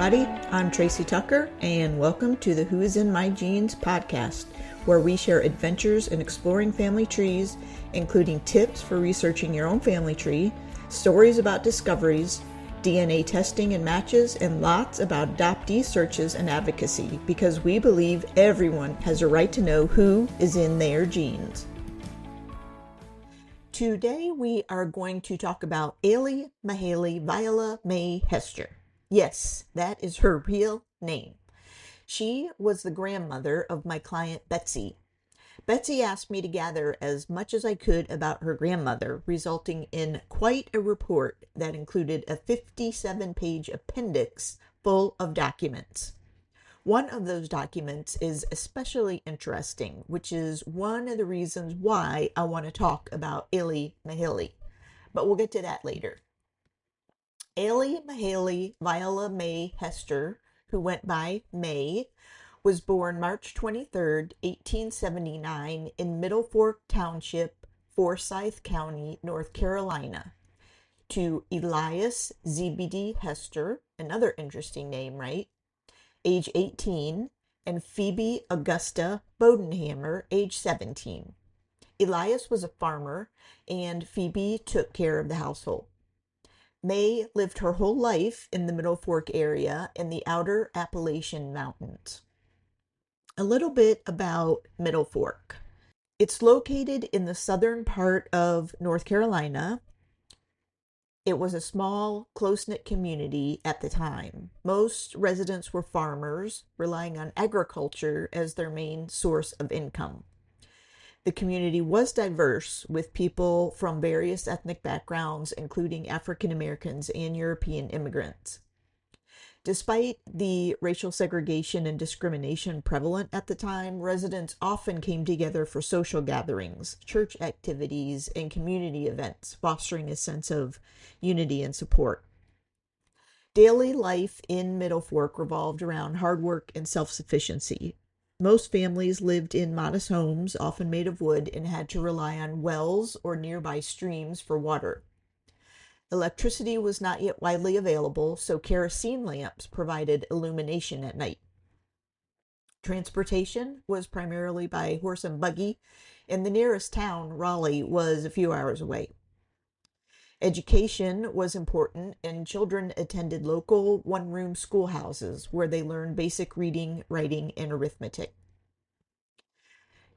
everybody. I'm Tracy Tucker, and welcome to the Who is in My Genes podcast, where we share adventures in exploring family trees, including tips for researching your own family tree, stories about discoveries, DNA testing and matches, and lots about adoptee searches and advocacy, because we believe everyone has a right to know who is in their genes. Today we are going to talk about Aley Mahaley Viola May Hester. Yes, that is her real name. She was the grandmother of my client Betsy. Betsy asked me to gather as much as I could about her grandmother, resulting in quite a report that included a 57-page appendix full of documents. One of those documents is especially interesting, which is one of the reasons why I want to talk about Aley Mahaley, but we'll get to that later. Aley Mahaley Viola May Hester, who went by May, was born March 23, 1879 in Middle Fork Township, Forsyth County, North Carolina, to Elias Zebedee Hester, another interesting name, right? Age 18, and Phoebe Augusta Bodenhammer, age 17. Elias was a farmer, and Phoebe took care of the household. May lived her whole life in the Middle Fork area in the outer Appalachian Mountains. A little bit about Middle Fork. It's located in the southern part of North Carolina. It was a small, close-knit community at the time. Most residents were farmers, relying on agriculture as their main source of income. The community was diverse, with people from various ethnic backgrounds, including African Americans and European immigrants. Despite the racial segregation and discrimination prevalent at the time, residents often came together for social gatherings, church activities, and community events, fostering a sense of unity and support. Daily life in Middle Fork revolved around hard work and self-sufficiency. Most families lived in modest homes, often made of wood, and had to rely on wells or nearby streams for water. Electricity was not yet widely available, so kerosene lamps provided illumination at night. Transportation was primarily by horse and buggy, and the nearest town, Raleigh, was a few hours away. Education was important, and children attended local one-room schoolhouses where they learned basic reading, writing, and arithmetic.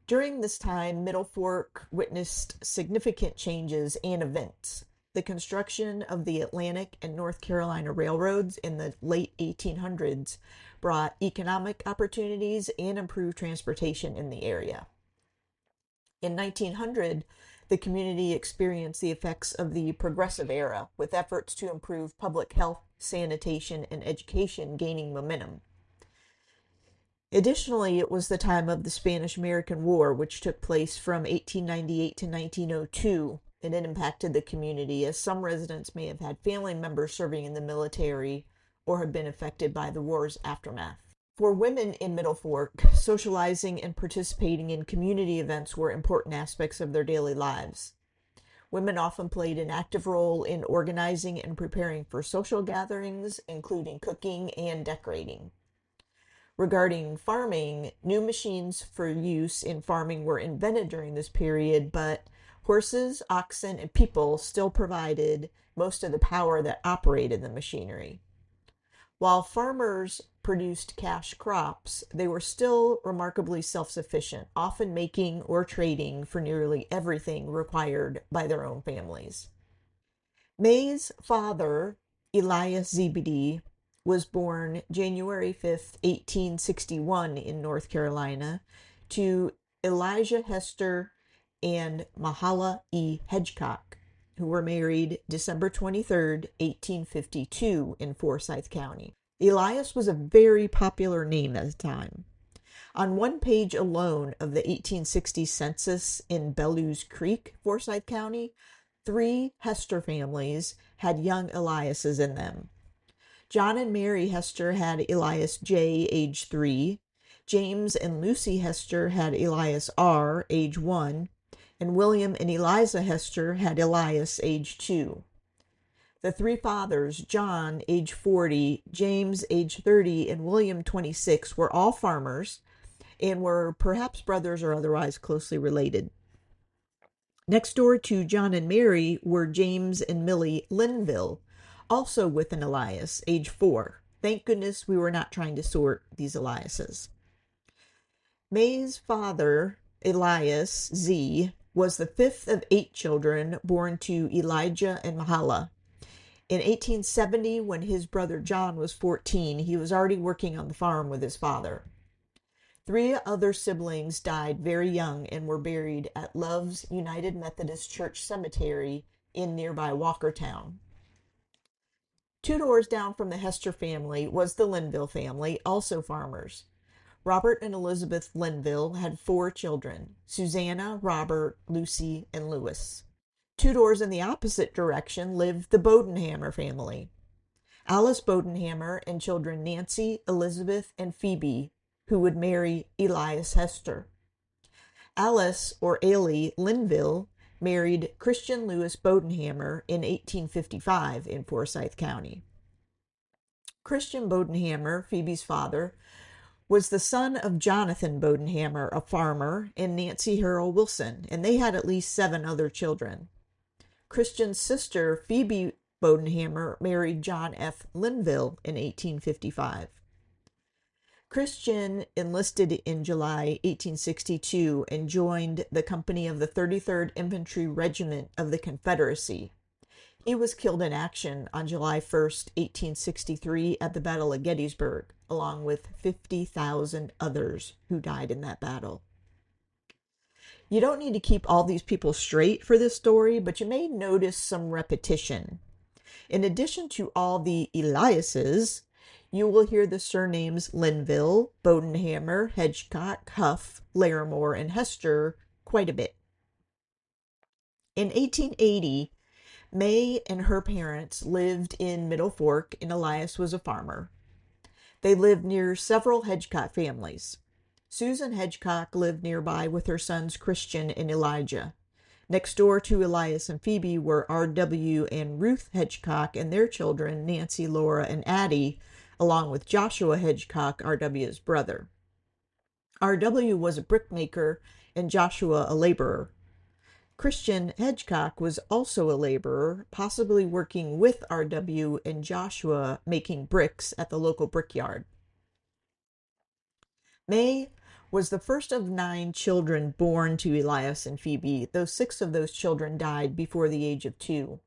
During this time, Middle Fork witnessed significant changes and events. The construction of the Atlantic and North Carolina railroads in the late 1800s brought economic opportunities and improved transportation in the area. In 1900, the community experienced the effects of the Progressive Era, with efforts to improve public health, sanitation, and education gaining momentum. Additionally, it was the time of the Spanish-American War, which took place from 1898 to 1902, and it impacted the community, as some residents may have had family members serving in the military or had been affected by the war's aftermath. For women in Middle Fork, socializing and participating in community events were important aspects of their daily lives. Women often played an active role in organizing and preparing for social gatherings, including cooking and decorating. Regarding farming, new machines for use in farming were invented during this period, but horses, oxen, and people still provided most of the power that operated the machinery. While farmers produced cash crops, they were still remarkably self-sufficient, often making or trading for nearly everything required by their own families. May's father, Elias Zebedee, was born January 5, 1861 in North Carolina to Elijah Hester and Mahala E. Hedgecock, who were married December 23, 1852 in Forsyth County. Elias was a very popular name at the time. On one page alone of the 1860 census in Bellows Creek, Forsyth County, 3 Hester families had young Eliases in them. John and Mary Hester had Elias J., age 3. James and Lucy Hester had Elias R., age 1. And William and Eliza Hester had Elias, age 2. The three fathers, John, age 40, James, age 30, and William, 26, were all farmers and were perhaps brothers or otherwise closely related. Next door to John and Mary were James and Millie Linville, also with an Elias, age 4. Thank goodness we were not trying to sort these Eliases. May's father, Elias Z, was the fifth of 8 children born to Elijah and Mahala. In 1870, when his brother John was 14, he was already working on the farm with his father. 3 other siblings died very young and were buried at Love's United Methodist Church Cemetery in nearby Walkertown. 2 doors down from the Hester family was the Linville family, also farmers. Robert and Elizabeth Linville had 4 children: Susanna, Robert, Lucy, and Louis. 2 doors in the opposite direction lived the Bodenhammer family. Alice Bodenhammer and children Nancy, Elizabeth, and Phoebe, who would marry Elias Hester. Alice, or Aley Linville, married Christian Lewis Bodenhammer in 1855 in Forsyth County. Christian Bodenhammer, Phoebe's father, was the son of Jonathan Bodenhammer, a farmer, and Nancy Harrell Wilson, and they had at least 7 other children. Christian's sister, Phoebe Bodenhammer, married John F. Linville in 1855. Christian enlisted in July 1862 and joined the company of the 33rd Infantry Regiment of the Confederacy. He was killed in action on July 1st, 1863 at the Battle of Gettysburg, along with 50,000 others who died in that battle. You don't need to keep all these people straight for this story, but you may notice some repetition. In addition to all the Eliases, you will hear the surnames Linville, Bodenhammer, Hedgecock, Huff, Larimore, and Hester quite a bit. In 1880, May and her parents lived in Middle Fork, and Elias was a farmer. They lived near several Hedgecock families. Susan Hedgecock lived nearby with her sons Christian and Elijah. Next door to Elias and Phoebe were R.W. and Ruth Hedgecock and their children, Nancy, Laura, and Addie, along with Joshua Hedgecock, R.W.'s brother. R.W. was a brickmaker and Joshua a laborer. Christian Hedgecock was also a laborer, possibly working with R.W. and Joshua making bricks at the local brickyard. May was the first of 9 children born to Elias and Phoebe, though 6 of those children died before the age of 2.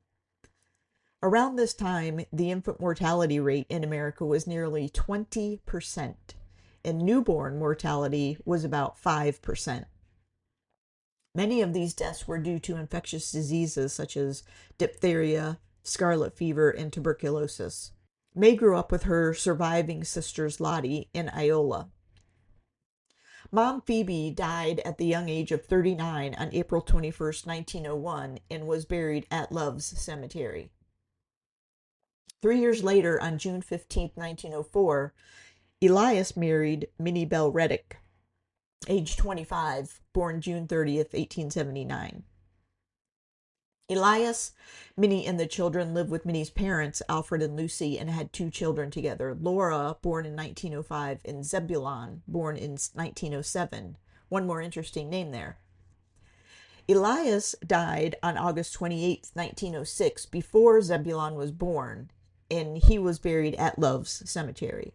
Around this time, the infant mortality rate in America was nearly 20%, and newborn mortality was about 5%. Many of these deaths were due to infectious diseases such as diphtheria, scarlet fever, and tuberculosis. May grew up with her surviving sisters Lottie and Viola. Mom Phoebe died at the young age of 39 on April 21st, 1901, and was buried at Love's Cemetery. 3 years later, on June 15, 1904, Elias married Minnie Bell Reddick, age 25, born June 30th, 1879. Elias, Minnie, and the children lived with Minnie's parents, Alfred and Lucy, and had 2 children together. Laura, born in 1905, and Zebulon, born in 1907. One more interesting name there. Elias died on August 28, 1906, before Zebulon was born, and he was buried at Love's Cemetery.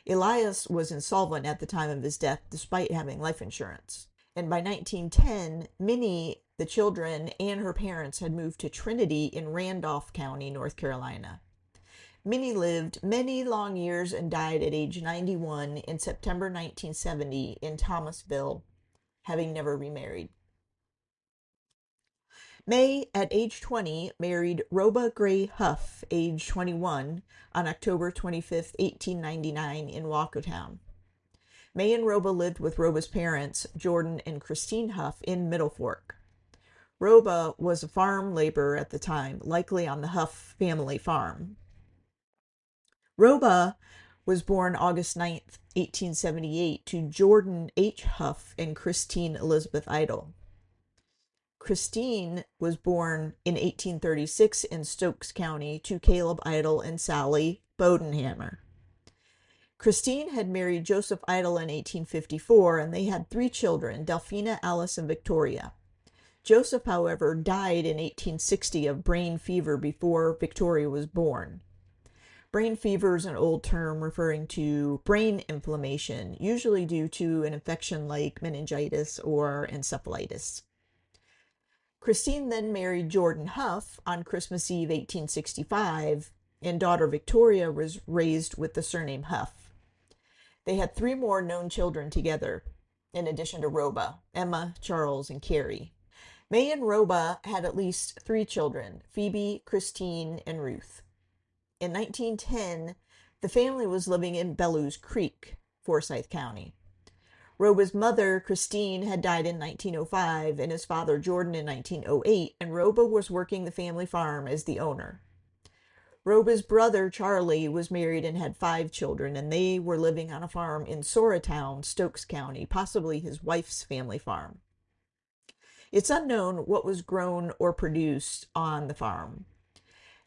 Elias was insolvent at the time of his death, despite having life insurance. And by 1910, Minnie, the children, and her parents had moved to Trinity in Randolph County, North Carolina. Minnie lived many long years and died at age 91 in September 1970 in Thomasville, having never remarried. May, at age 20, married Roba Gray Huff, age 21, on October 25, 1899, in Walkertown. May and Roba lived with Roba's parents, Jordan and Christine Huff, in Middle Fork. Roba was a farm laborer at the time, likely on the Huff family farm. Roba was born August 9, 1878, to Jordan H. Huff and Christine Elizabeth Idle. Christine was born in 1836 in Stokes County to Caleb Idle and Sally Bodenhammer. Christine had married Joseph Idle in 1854, and they had 3 children, Delphina, Alice, and Victoria. Joseph, however, died in 1860 of brain fever before Victoria was born. Brain fever is an old term referring to brain inflammation, usually due to an infection like meningitis or encephalitis. Christine then married Jordan Huff on Christmas Eve 1865, and daughter Victoria was raised with the surname Huff. They had 3 more known children together, in addition to Roba, Emma, Charles, and Carrie. May and Roba had at least 3 children, Phoebe, Christine, and Ruth. In 1910, the family was living in Bellows Creek, Forsyth County. Roba's mother, Christine, had died in 1905 and his father, Jordan, in 1908, and Roba was working the family farm as the owner. Roba's brother, Charlie, was married and had 5 children, and they were living on a farm in Soratown, Stokes County, possibly his wife's family farm. It's unknown what was grown or produced on the farm.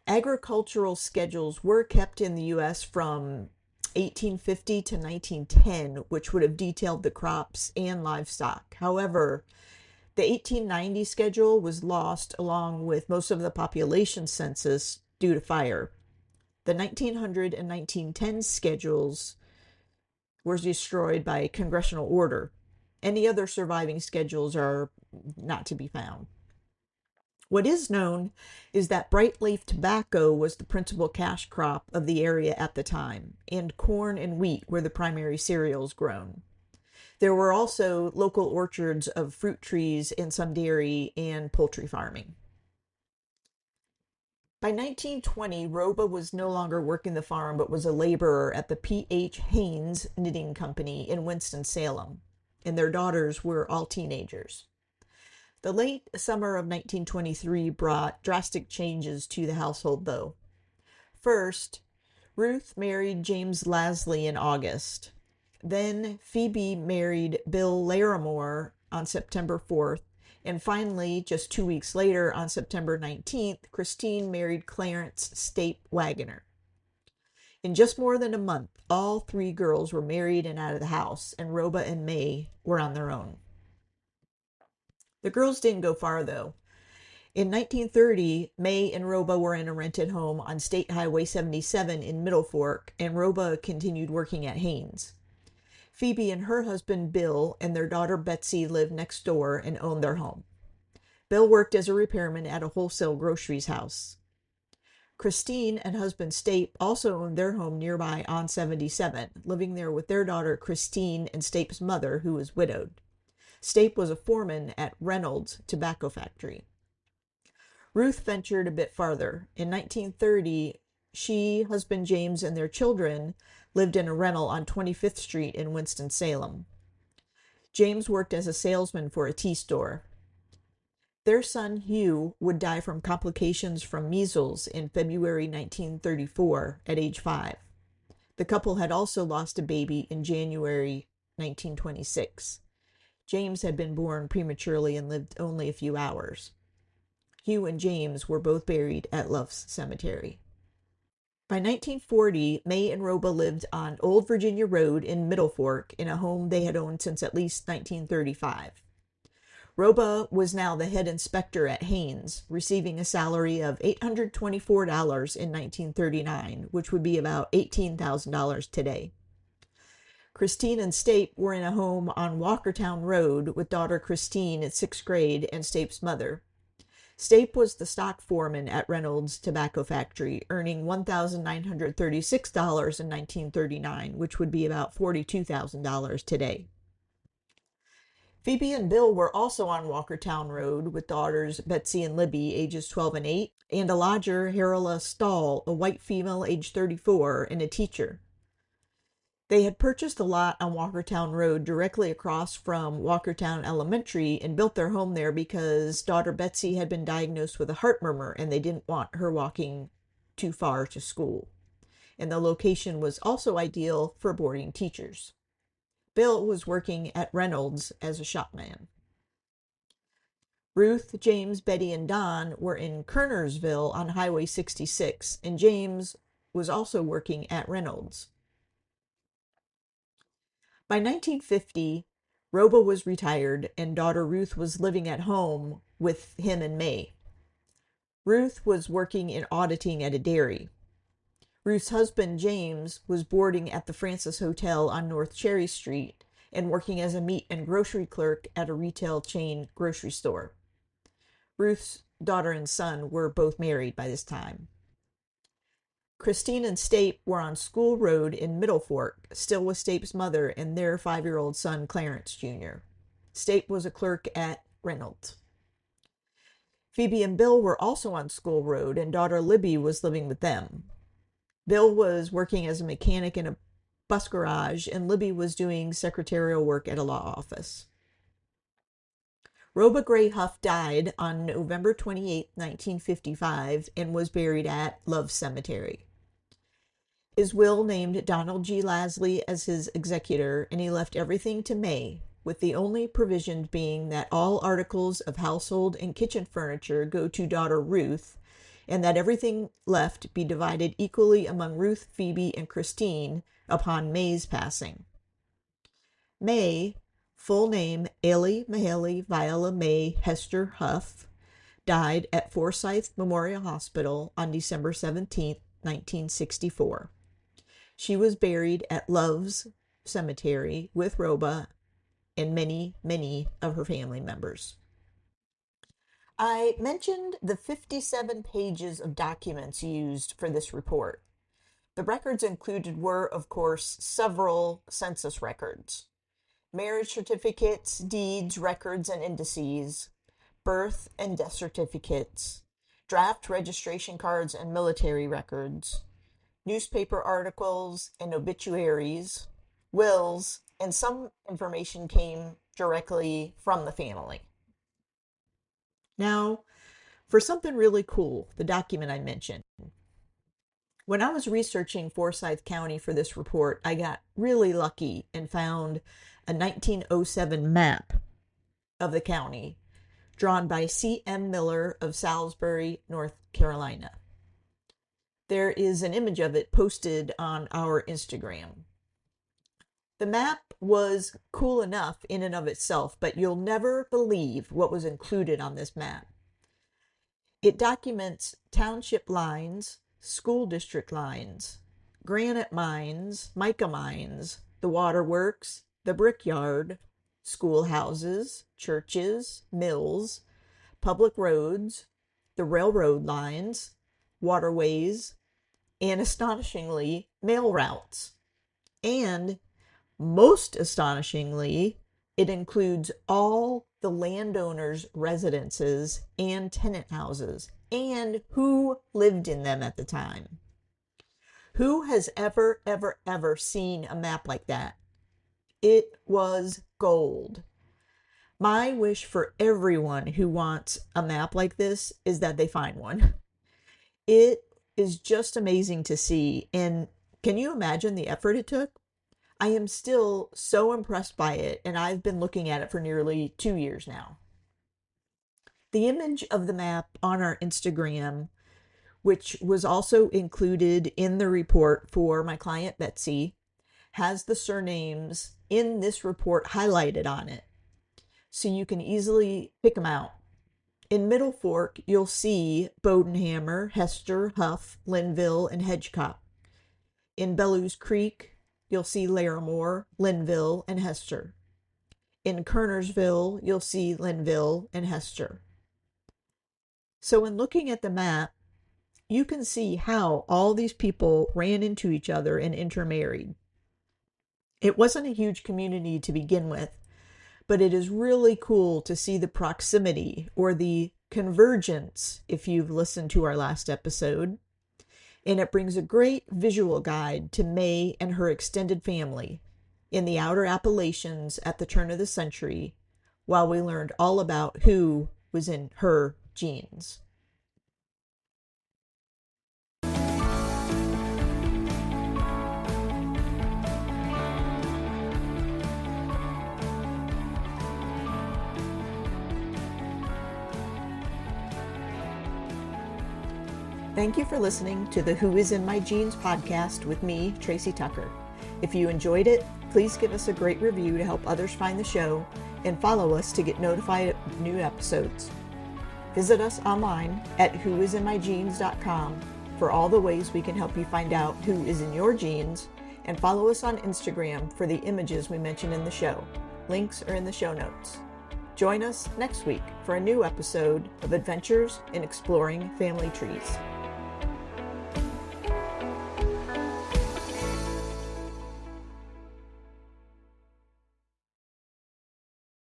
Agricultural schedules were kept in the U.S. from 1850 to 1910, which would have detailed the crops and livestock. However, the 1890 schedule was lost along with most of the population census due to fire. The 1900 and 1910 schedules were destroyed by congressional order. Any other surviving schedules are not to be found. What is known is that bright leaf tobacco was the principal cash crop of the area at the time, and corn and wheat were the primary cereals grown. There were also local orchards of fruit trees and some dairy and poultry farming. By 1920, Roba was no longer working the farm but was a laborer at the P.H. Haynes Knitting Company in Winston-Salem, and their daughters were all teenagers. The late summer of 1923 brought drastic changes to the household, though. First, Ruth married James Lasley in August. Then Phoebe married Bill Larimore on September 4th. And finally, just 2 weeks later, on September 19th, Christine married Clarence Stape Wagoner. In just more than a month, all 3 girls were married and out of the house, and Roba and May were on their own. The girls didn't go far, though. In 1930, May and Roba were in a rented home on State Highway 77 in Middle Fork, and Roba continued working at Haynes. Phoebe and her husband Bill and their daughter Betsy lived next door and owned their home. Bill worked as a repairman at a wholesale groceries house. Christine and husband Stape also owned their home nearby on 77, living there with their daughter Christine and Stape's mother, who was widowed. Stape was a foreman at Reynolds Tobacco Factory. Ruth ventured a bit farther. In 1930, she, husband James, and their children lived in a rental on 25th Street in Winston-Salem. James worked as a salesman for a tea store. Their son Hugh would die from complications from measles in February 1934 at age 5. The couple had also lost a baby in January 1926. James had been born prematurely and lived only a few hours. Hugh and James were both buried at Luff's Cemetery. By 1940, May and Roba lived on Old Virginia Road in Middle Fork in a home they had owned since at least 1935. Roba was now the head inspector at Haynes, receiving a salary of $824 in 1939, which would be about $18,000 today. Christine and Stape were in a home on Walkertown Road with daughter Christine in 6th grade and Stape's mother. Stape was the stock foreman at Reynolds Tobacco Factory, earning $1,936 in 1939, which would be about $42,000 today. Phoebe and Bill were also on Walkertown Road with daughters Betsy and Libby, ages 12 and 8, and a lodger, Harala Stahl, a white female, age 34, and a teacher. They had purchased a lot on Walkertown Road directly across from Walkertown Elementary and built their home there because daughter Betsy had been diagnosed with a heart murmur and they didn't want her walking too far to school. And the location was also ideal for boarding teachers. Bill was working at Reynolds as a shopman. Ruth, James, Betty, and Don were in Kernersville on Highway 66, and James was also working at Reynolds. By 1950, Roba was retired, and daughter Ruth was living at home with him and May. Ruth was working in auditing at a dairy. Ruth's husband, James, was boarding at the Francis Hotel on North Cherry Street and working as a meat and grocery clerk at a retail chain grocery store. Ruth's daughter and son were both married by this time. Christine and Stape were on School Road in Middle Fork, still with Stape's mother and their 5-year-old son, Clarence Jr. Stape was a clerk at Reynolds. Phoebe and Bill were also on School Road, and daughter Libby was living with them. Bill was working as a mechanic in a bus garage, and Libby was doing secretarial work at a law office. Roba Gray Huff died on November 28, 1955, and was buried at Love Cemetery. His will named Donald G. Lasley as his executor, and he left everything to May, with the only provision being that all articles of household and kitchen furniture go to daughter Ruth, and that everything left be divided equally among Ruth, Phoebe, and Christine upon May's passing. May, full name Aley Mahaley Viola May Hester Huff, died at Forsyth Memorial Hospital on December 17, 1964. She was buried at Love's Cemetery with Roba and many, many of her family members. I mentioned the 57 pages of documents used for this report. The records included were, of course, several census records, marriage certificates, deeds, records, and indices, birth and death certificates, draft registration cards and military records, newspaper articles and obituaries, wills, and some information came directly from the family. Now, for something really cool, the document I mentioned. When I was researching Forsyth County for this report, I got really lucky and found a 1907 map of the county drawn by C.M. Miller of Salisbury, North Carolina. There is an image of it posted on our Instagram. The map was cool enough in and of itself, but you'll never believe what was included on this map. It documents township lines, school district lines, granite mines, mica mines, the waterworks, the brickyard, schoolhouses, churches, mills, public roads, the railroad lines, waterways, and astonishingly, mail routes. And most astonishingly, it includes all the landowners' residences and tenant houses and who lived in them at the time. Who has ever seen a map like that? It was gold. My wish for everyone who wants a map like this is that they find one. It is just amazing to see, and can you imagine the effort it took? I am still so impressed by it, and I've been looking at it for nearly 2 years now. The image of the map on our Instagram, which was also included in the report for my client Betsy, has the surnames in this report highlighted on it, so you can easily pick them out. In Middle Fork, you'll see Bodenhammer, Hester, Huff, Linville, and Hedgecock. In Bellows Creek, you'll see Larimore, Linville, and Hester. In Kernersville, you'll see Linville and Hester. So in looking at the map, you can see how all these people ran into each other and intermarried. It wasn't a huge community to begin with, but it is really cool to see the proximity or the convergence if you've listened to our last episode. And it brings a great visual guide to May and her extended family in the outer Appalachians at the turn of the century, while we learned all about who was in her genes. Thank you for listening to the Who Is in My Genes podcast with me, Tracy Tucker. If you enjoyed it, please give us a great review to help others find the show and follow us to get notified of new episodes. Visit us online at whoisinmygenes.com for all the ways we can help you find out who is in your genes, and follow us on Instagram for the images we mention in the show. Links are in the show notes. Join us next week for a new episode of Adventures in Exploring Family Trees.